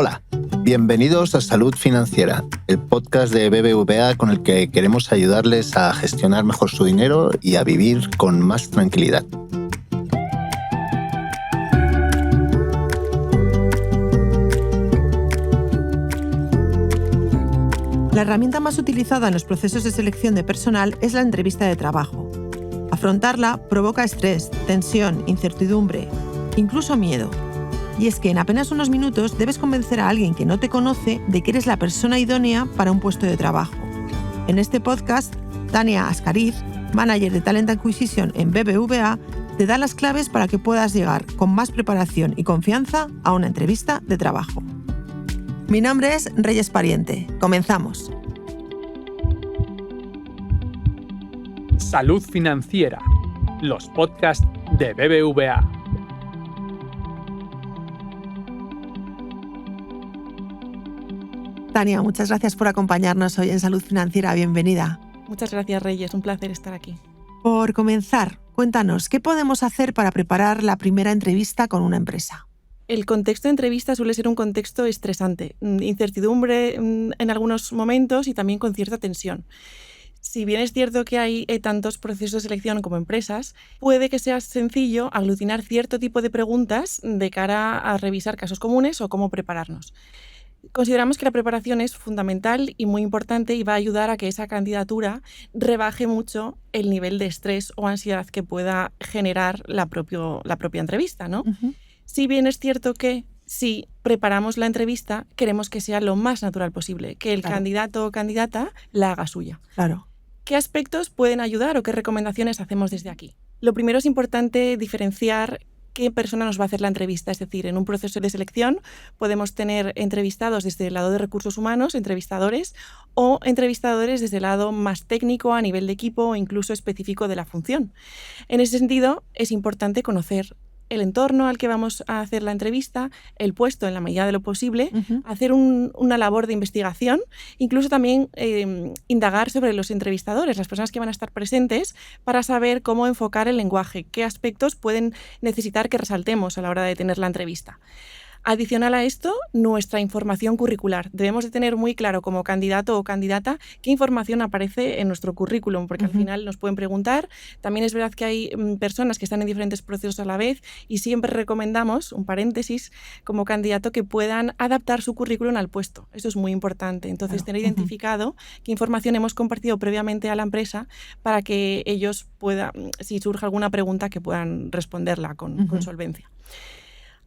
Hola, bienvenidos a Salud Financiera, el podcast de BBVA con el que queremos ayudarles a gestionar mejor su dinero y a vivir con más tranquilidad. La herramienta más utilizada en los procesos de selección de personal es la entrevista de trabajo. Afrontarla provoca estrés, tensión, incertidumbre, incluso miedo. Y es que en apenas unos minutos debes convencer a alguien que no te conoce de que eres la persona idónea para un puesto de trabajo. En este podcast, Tania Ascariz, manager de Talent Acquisition en BBVA, te da las claves para que puedas llegar con más preparación y confianza a una entrevista de trabajo. Mi nombre es Reyes Pariente. Comenzamos. Salud Financiera, los podcasts de BBVA. Tania, muchas gracias por acompañarnos hoy en Salud Financiera. Bienvenida. Muchas gracias, Reyes. Un placer estar aquí. Por comenzar, cuéntanos, ¿qué podemos hacer para preparar la primera entrevista con una empresa? El contexto de entrevista suele ser un contexto estresante, incertidumbre en algunos momentos y también con cierta tensión. Si bien es cierto que hay tantos procesos de selección como empresas, puede que sea sencillo aglutinar cierto tipo de preguntas de cara a revisar casos comunes o cómo prepararnos. Consideramos que la preparación es fundamental y muy importante y va a ayudar a que esa candidatura rebaje mucho el nivel de estrés o ansiedad que pueda generar la propia entrevista, ¿no? Uh-huh. Si bien es cierto que si preparamos la entrevista, queremos que sea lo más natural posible, que el candidato o candidata la haga suya. Claro. ¿Qué aspectos pueden ayudar o qué recomendaciones hacemos desde aquí? Lo primero es importante diferenciar qué persona nos va a hacer la entrevista. Es decir, en un proceso de selección podemos tener entrevistados desde el lado de recursos humanos, entrevistadores, o entrevistadores desde el lado más técnico, a nivel de equipo o incluso específico de la función. En ese sentido, es importante conocer el entorno al que vamos a hacer la entrevista, el puesto en la medida de lo posible, uh-huh. Hacer una labor de investigación, incluso también indagar sobre los entrevistadores, las personas que van a estar presentes, para saber cómo enfocar el lenguaje, qué aspectos pueden necesitar que resaltemos a la hora de tener la entrevista. Adicional a esto, nuestra información curricular. Debemos de tener muy claro como candidato o candidata qué información aparece en nuestro currículum, porque al final nos pueden preguntar. También es verdad que hay personas que están en diferentes procesos a la vez y siempre recomendamos, un paréntesis, como candidato que puedan adaptar su currículum al puesto. Eso es muy importante. Entonces, tener identificado qué información hemos compartido previamente a la empresa para que ellos puedan, si surge alguna pregunta, que puedan responderla con solvencia.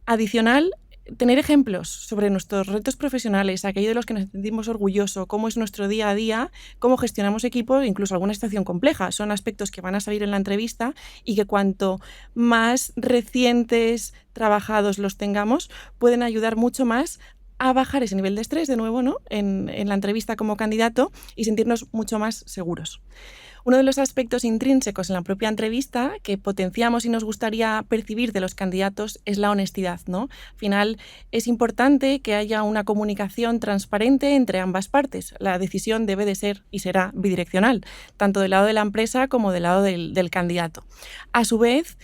Adicional, tener ejemplos sobre nuestros retos profesionales, aquello de los que nos sentimos orgullosos, cómo es nuestro día a día, cómo gestionamos equipos, incluso alguna situación compleja. Son aspectos que van a salir en la entrevista y que cuanto más recientes, trabajados los tengamos, pueden ayudar mucho más a bajar ese nivel de estrés, de nuevo, ¿no? en la entrevista como candidato y sentirnos mucho más seguros. Uno de los aspectos intrínsecos en la propia entrevista que potenciamos y nos gustaría percibir de los candidatos es la honestidad, ¿no? Al final es importante que haya una comunicación transparente entre ambas partes. La decisión debe de ser y será bidireccional, tanto del lado de la empresa como del lado del candidato. A su vez,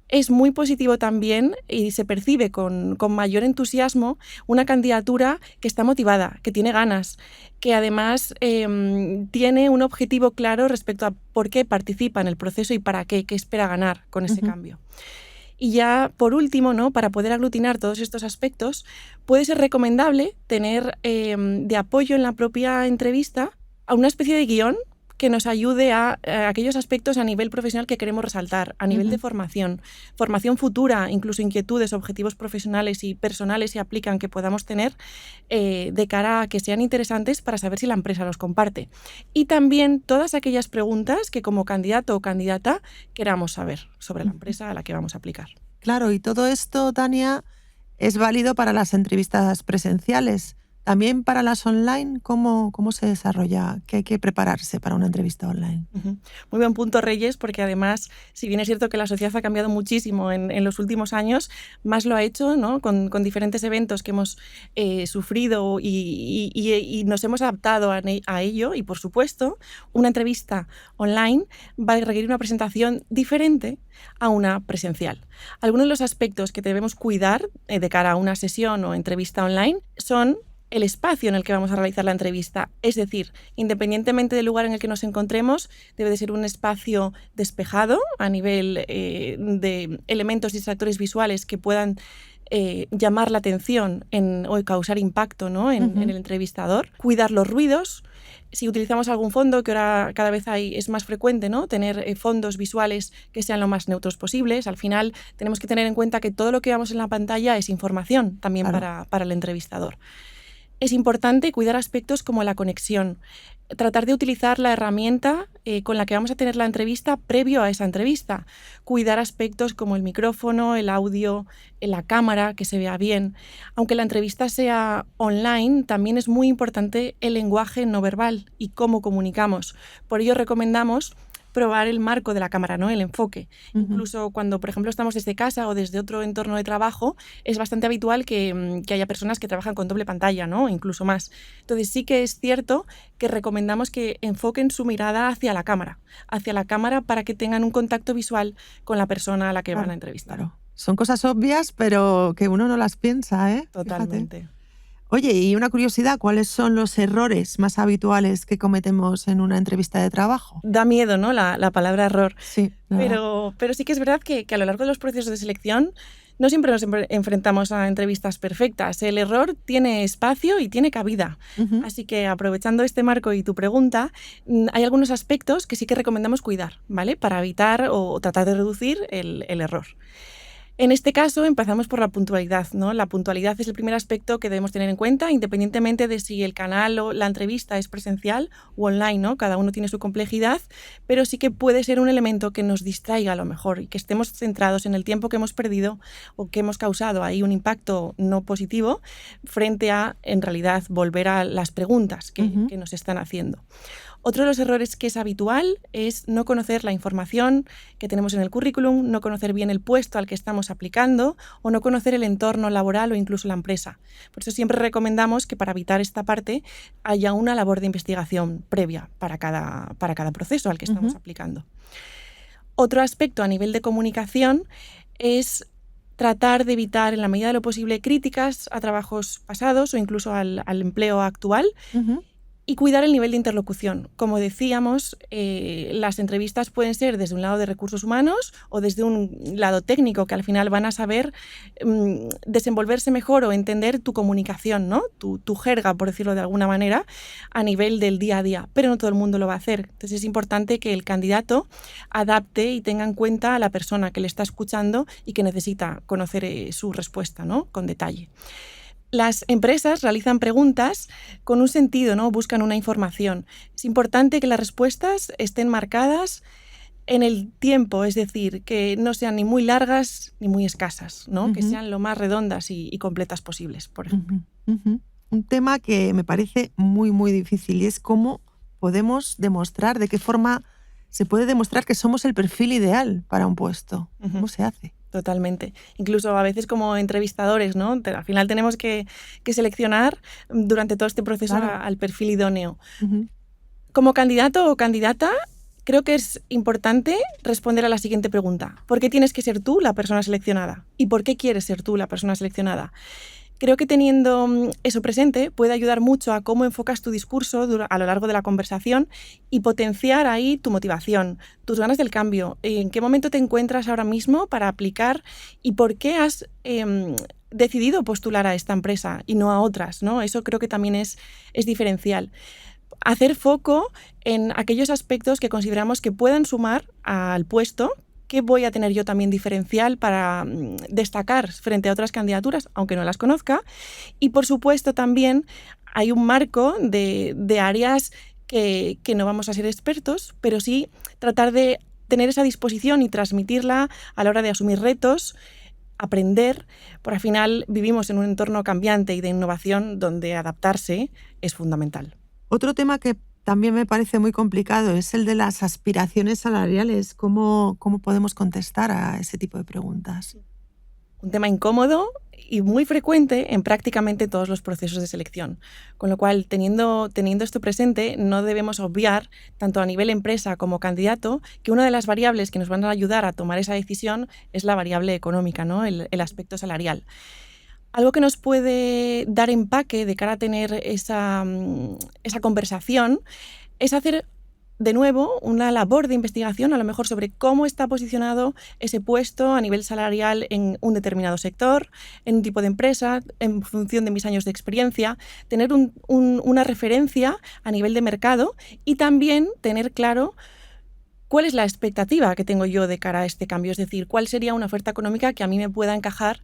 es muy positivo también y se percibe con mayor entusiasmo una candidatura que está motivada, que tiene ganas, que además tiene un objetivo claro respecto a por qué participa en el proceso y para qué espera ganar con ese cambio. Y ya, por último, ¿no? Para poder aglutinar todos estos aspectos, puede ser recomendable tener de apoyo en la propia entrevista a una especie de guión que nos ayude a aquellos aspectos a nivel profesional que queremos resaltar, a nivel de formación futura, incluso inquietudes, objetivos profesionales y personales se aplican que podamos tener de cara a que sean interesantes para saber si la empresa los comparte. Y también todas aquellas preguntas que como candidato o candidata queramos saber sobre la empresa a la que vamos a aplicar. Claro, y todo esto, Tania, es válido para las entrevistas presenciales, También para las online, ¿cómo se desarrolla? ¿Qué hay que prepararse para una entrevista online? Muy buen punto, Reyes, porque además, si bien es cierto que la sociedad ha cambiado muchísimo en los últimos años, más lo ha hecho, ¿no? Con diferentes eventos que hemos sufrido y nos hemos adaptado a ello. Y, por supuesto, una entrevista online va a requerir una presentación diferente a una presencial. Algunos de los aspectos que debemos cuidar de cara a una sesión o entrevista online son el espacio en el que vamos a realizar la entrevista. Es decir, independientemente del lugar en el que nos encontremos, debe de ser un espacio despejado a nivel de elementos distractores visuales que puedan llamar la atención o causar impacto, ¿no? en el entrevistador. Cuidar los ruidos. Si utilizamos algún fondo, que ahora cada vez es más frecuente, ¿no? Tener fondos visuales que sean lo más neutros posibles. Al final tenemos que tener en cuenta que todo lo que vemos en la pantalla es información también para el entrevistador. Es importante cuidar aspectos como la conexión, tratar de utilizar la herramienta con la que vamos a tener la entrevista previo a esa entrevista, cuidar aspectos como el micrófono, el audio, la cámara, que se vea bien. Aunque la entrevista sea online, también es muy importante el lenguaje no verbal y cómo comunicamos. Por ello recomendamos probar el marco de la cámara, ¿no? El enfoque. Incluso cuando, por ejemplo, estamos desde casa o desde otro entorno de trabajo, es bastante habitual que haya personas que trabajan con doble pantalla, ¿no? Incluso más. Entonces sí que es cierto que recomendamos que enfoquen su mirada hacia la cámara para que tengan un contacto visual con la persona a la que van a entrevistar. Claro. Son cosas obvias, pero que uno no las piensa, ¿eh? Totalmente. Fíjate. Oye, y una curiosidad, ¿cuáles son los errores más habituales que cometemos en una entrevista de trabajo? Da miedo, ¿no? La palabra error. Sí. Pero sí que es verdad que a lo largo de los procesos de selección no siempre nos enfrentamos a entrevistas perfectas. El error tiene espacio y tiene cabida. Así que, aprovechando este marco y tu pregunta, hay algunos aspectos que sí que recomendamos cuidar, ¿vale? Para evitar o tratar de reducir el error. En este caso, empezamos por la puntualidad, ¿no? La puntualidad es el primer aspecto que debemos tener en cuenta, independientemente de si el canal o la entrevista es presencial o online, ¿no? Cada uno tiene su complejidad, pero sí que puede ser un elemento que nos distraiga a lo mejor y que estemos centrados en el tiempo que hemos perdido o que hemos causado ahí un impacto no positivo frente a, en realidad, volver a las preguntas que nos están haciendo. Otro de los errores que es habitual es no conocer la información que tenemos en el currículum, no conocer bien el puesto al que estamos aplicando o no conocer el entorno laboral o incluso la empresa. Por eso siempre recomendamos que para evitar esta parte haya una labor de investigación previa para cada proceso al que estamos aplicando. Otro aspecto a nivel de comunicación es tratar de evitar en la medida de lo posible críticas a trabajos pasados o incluso al empleo actual. Y cuidar el nivel de interlocución. Como decíamos, las entrevistas pueden ser desde un lado de recursos humanos o desde un lado técnico, que al final van a saber desenvolverse mejor o entender tu comunicación, ¿no? Tu jerga, por decirlo de alguna manera, a nivel del día a día. Pero no todo el mundo lo va a hacer. Entonces es importante que el candidato adapte y tenga en cuenta a la persona que le está escuchando y que necesita conocer su respuesta, ¿no? Con detalle. Las empresas realizan preguntas con un sentido, ¿no? Buscan una información. Es importante que las respuestas estén marcadas en el tiempo, es decir, que no sean ni muy largas ni muy escasas, ¿no? Que sean lo más redondas y completas posibles, por ejemplo. Un tema que me parece muy, muy difícil y es cómo podemos demostrar, de qué forma se puede demostrar que somos el perfil ideal para un puesto. ¿Cómo se hace? Totalmente. Incluso a veces como entrevistadores, ¿no? Al final tenemos que seleccionar durante todo este proceso al perfil idóneo. Como candidato o candidata, creo que es importante responder a la siguiente pregunta. ¿Por qué tienes que ser tú la persona seleccionada? ¿Y por qué quieres ser tú la persona seleccionada? Creo que teniendo eso presente puede ayudar mucho a cómo enfocas tu discurso a lo largo de la conversación y potenciar ahí tu motivación, tus ganas del cambio, en qué momento te encuentras ahora mismo para aplicar y por qué has decidido postular a esta empresa y no a otras, ¿no? Eso creo que también es diferencial. Hacer foco en aquellos aspectos que consideramos que puedan sumar al puesto. ¿Qué voy a tener yo también diferencial para destacar frente a otras candidaturas, aunque no las conozca? Y, por supuesto, también hay un marco de áreas que no vamos a ser expertos, pero sí tratar de tener esa disposición y transmitirla a la hora de asumir retos aprender, por al final vivimos en un entorno cambiante y de innovación donde adaptarse es fundamental. Otro tema que también me parece muy complicado es el de las aspiraciones salariales. ¿Cómo podemos contestar a ese tipo de preguntas? Un tema incómodo y muy frecuente en prácticamente todos los procesos de selección. Con lo cual, teniendo esto presente, no debemos obviar, tanto a nivel empresa como candidato, que una de las variables que nos van a ayudar a tomar esa decisión es la variable económica, ¿no? El aspecto salarial. Algo que nos puede dar empaque de cara a tener esa conversación es hacer de nuevo una labor de investigación, a lo mejor sobre cómo está posicionado ese puesto a nivel salarial en un determinado sector, en un tipo de empresa, en función de mis años de experiencia, tener una referencia a nivel de mercado y también tener claro cuál es la expectativa que tengo yo de cara a este cambio, es decir, cuál sería una oferta económica que a mí me pueda encajar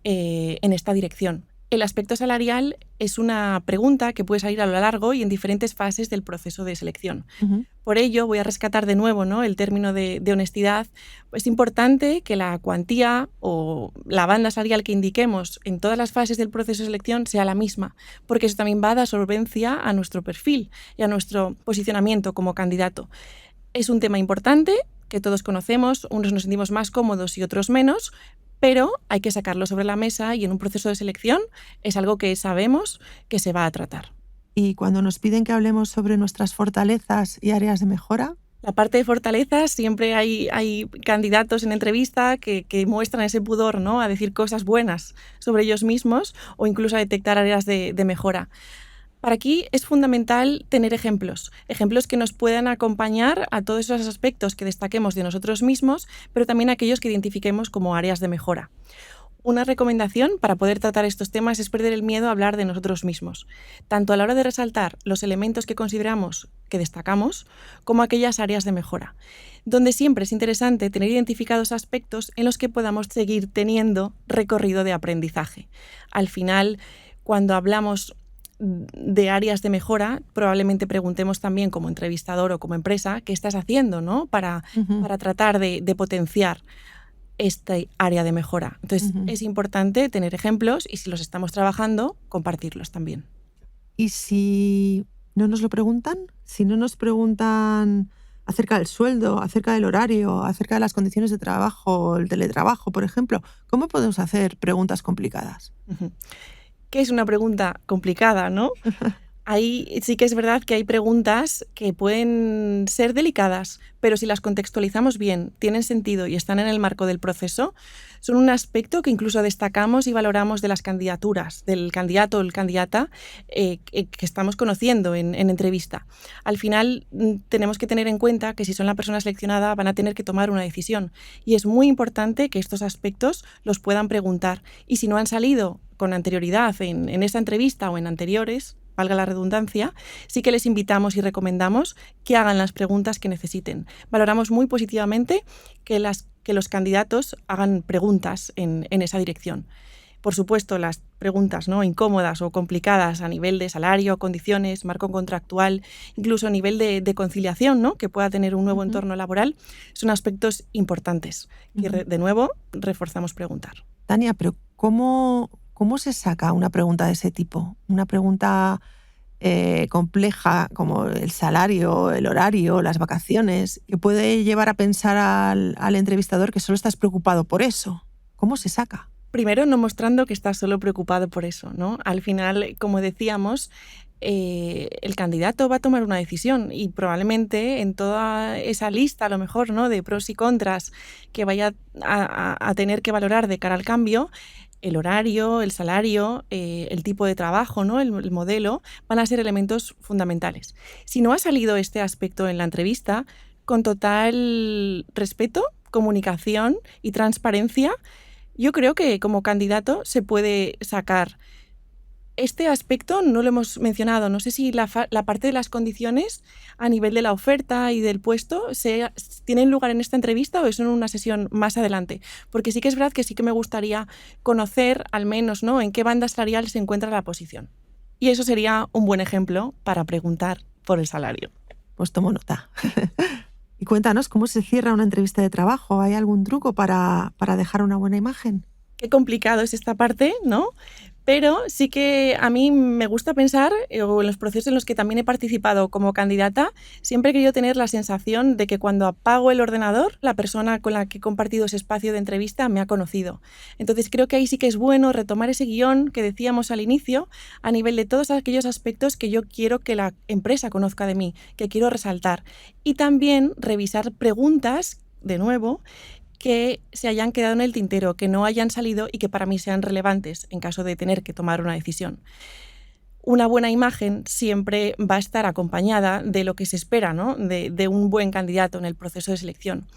en esta dirección. El aspecto salarial es una pregunta que puede salir a lo largo y en diferentes fases del proceso de selección. Uh-huh. Por ello, voy a rescatar de nuevo, ¿no?, el término de honestidad. Es importante que la cuantía o la banda salarial que indiquemos en todas las fases del proceso de selección sea la misma, porque eso también va a dar solvencia a nuestro perfil y a nuestro posicionamiento como candidato. Es un tema importante que todos conocemos, unos nos sentimos más cómodos y otros menos, pero hay que sacarlo sobre la mesa y en un proceso de selección es algo que sabemos que se va a tratar. Y cuando nos piden que hablemos sobre nuestras fortalezas y áreas de mejora, la parte de fortalezas, siempre hay candidatos en entrevista que muestran ese pudor, ¿no?, a decir cosas buenas sobre ellos mismos o incluso a detectar áreas de mejora. Para aquí es fundamental tener ejemplos que nos puedan acompañar a todos esos aspectos que destaquemos de nosotros mismos, pero también aquellos que identifiquemos como áreas de mejora. Una recomendación para poder tratar estos temas es perder el miedo a hablar de nosotros mismos, tanto a la hora de resaltar los elementos que consideramos que destacamos, como aquellas áreas de mejora, donde siempre es interesante tener identificados aspectos en los que podamos seguir teniendo recorrido de aprendizaje. Al final, cuando hablamos de áreas de mejora, probablemente preguntemos también como entrevistador o como empresa qué estás haciendo, ¿no?, para tratar de potenciar esta área de mejora. Entonces, es importante tener ejemplos y si los estamos trabajando, compartirlos también. ¿Y si no nos lo preguntan? Si no nos preguntan acerca del sueldo, acerca del horario, acerca de las condiciones de trabajo, el teletrabajo, por ejemplo, ¿cómo podemos hacer preguntas complicadas? Que es una pregunta complicada, ¿no? Ahí sí que es verdad que hay preguntas que pueden ser delicadas, pero si las contextualizamos bien, tienen sentido y están en el marco del proceso, son un aspecto que incluso destacamos y valoramos de las candidaturas, del candidato o el candidata que estamos conociendo en entrevista. Al final tenemos que tener en cuenta que si son la persona seleccionada van a tener que tomar una decisión y es muy importante que estos aspectos los puedan preguntar y si no han salido con anterioridad en esta entrevista o en anteriores, valga la redundancia, sí que les invitamos y recomendamos que hagan las preguntas que necesiten. Valoramos muy positivamente que los candidatos hagan preguntas en esa dirección. Por supuesto, las preguntas, ¿no?, incómodas o complicadas a nivel de salario, condiciones, marco contractual, incluso a nivel de conciliación, ¿no?, que pueda tener un nuevo entorno laboral, son aspectos importantes que, de nuevo, reforzamos preguntar. Tania, pero ¿cómo se saca una pregunta de ese tipo? Una pregunta compleja como el salario, el horario, las vacaciones, que puede llevar a pensar al entrevistador que solo estás preocupado por eso. ¿Cómo se saca? Primero, no mostrando que estás solo preocupado por eso, ¿no? Al final, como decíamos, el candidato va a tomar una decisión y probablemente en toda esa lista, a lo mejor, ¿no?, de pros y contras que vaya a tener que valorar de cara al cambio, el horario, el salario, el tipo de trabajo, ¿no?, el modelo, van a ser elementos fundamentales. Si no ha salido este aspecto en la entrevista, con total respeto, comunicación y transparencia, yo creo que como candidato se puede sacar. Este aspecto no lo hemos mencionado. No sé si la parte de las condiciones a nivel de la oferta y del puesto tienen lugar en esta entrevista o es en una sesión más adelante. Porque sí que es verdad que sí que me gustaría conocer al menos, ¿no?, en qué banda salarial se encuentra la posición. Y eso sería un buen ejemplo para preguntar por el salario. Pues tomo nota. Y cuéntanos, ¿cómo se cierra una entrevista de trabajo? ¿Hay algún truco para dejar una buena imagen? Qué complicado es esta parte, ¿no? Pero sí que a mí me gusta pensar, o en los procesos en los que también he participado como candidata, siempre he querido tener la sensación de que cuando apago el ordenador, la persona con la que he compartido ese espacio de entrevista me ha conocido. Entonces creo que ahí sí que es bueno retomar ese guión que decíamos al inicio a nivel de todos aquellos aspectos que yo quiero que la empresa conozca de mí, que quiero resaltar. Y también revisar preguntas, de nuevo, que se hayan quedado en el tintero, que no hayan salido y que para mí sean relevantes en caso de tener que tomar una decisión. Una buena imagen siempre va a estar acompañada de lo que se espera, ¿no? de un buen candidato en el proceso de selección.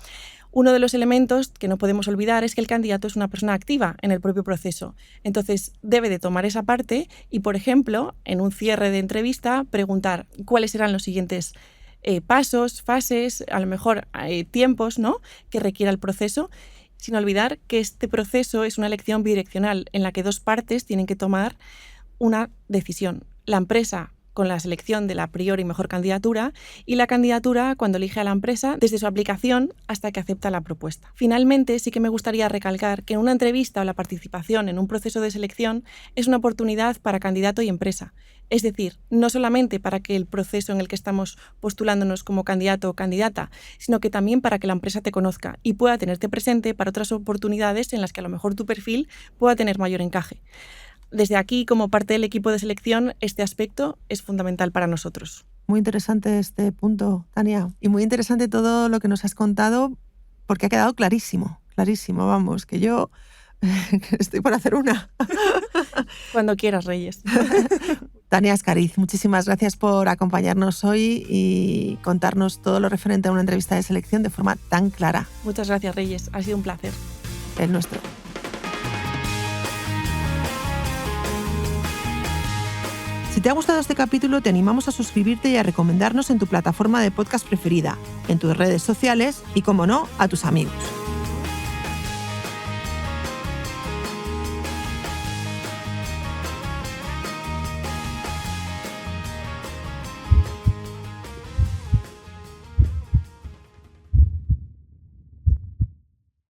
Uno de los elementos que no podemos olvidar es que el candidato es una persona activa en el propio proceso. Entonces, debe de tomar esa parte y, por ejemplo, en un cierre de entrevista, preguntar cuáles serán los siguientes pasos, fases, a lo mejor tiempos, ¿no?, que requiera el proceso, sin olvidar que este proceso es una elección bidireccional en la que dos partes tienen que tomar una decisión. La empresa con la selección de la a priori mejor candidatura y la candidatura cuando elige a la empresa desde su aplicación hasta que acepta la propuesta. Finalmente, sí que me gustaría recalcar que una entrevista o la participación en un proceso de selección es una oportunidad para candidato y empresa. Es decir, no solamente para que el proceso en el que estamos postulándonos como candidato o candidata, sino que también para que la empresa te conozca y pueda tenerte presente para otras oportunidades en las que a lo mejor tu perfil pueda tener mayor encaje. Desde aquí, como parte del equipo de selección, este aspecto es fundamental para nosotros. Muy interesante este punto, Tania. Y muy interesante todo lo que nos has contado, porque ha quedado clarísimo, vamos, que yo estoy por hacer una. Cuando quieras, Reyes. Tania Escariz, muchísimas gracias por acompañarnos hoy y contarnos todo lo referente a una entrevista de selección de forma tan clara. Muchas gracias, Reyes. Ha sido un placer. El nuestro. Si te ha gustado este capítulo, te animamos a suscribirte y a recomendarnos en tu plataforma de podcast preferida, en tus redes sociales y, como no, a tus amigos.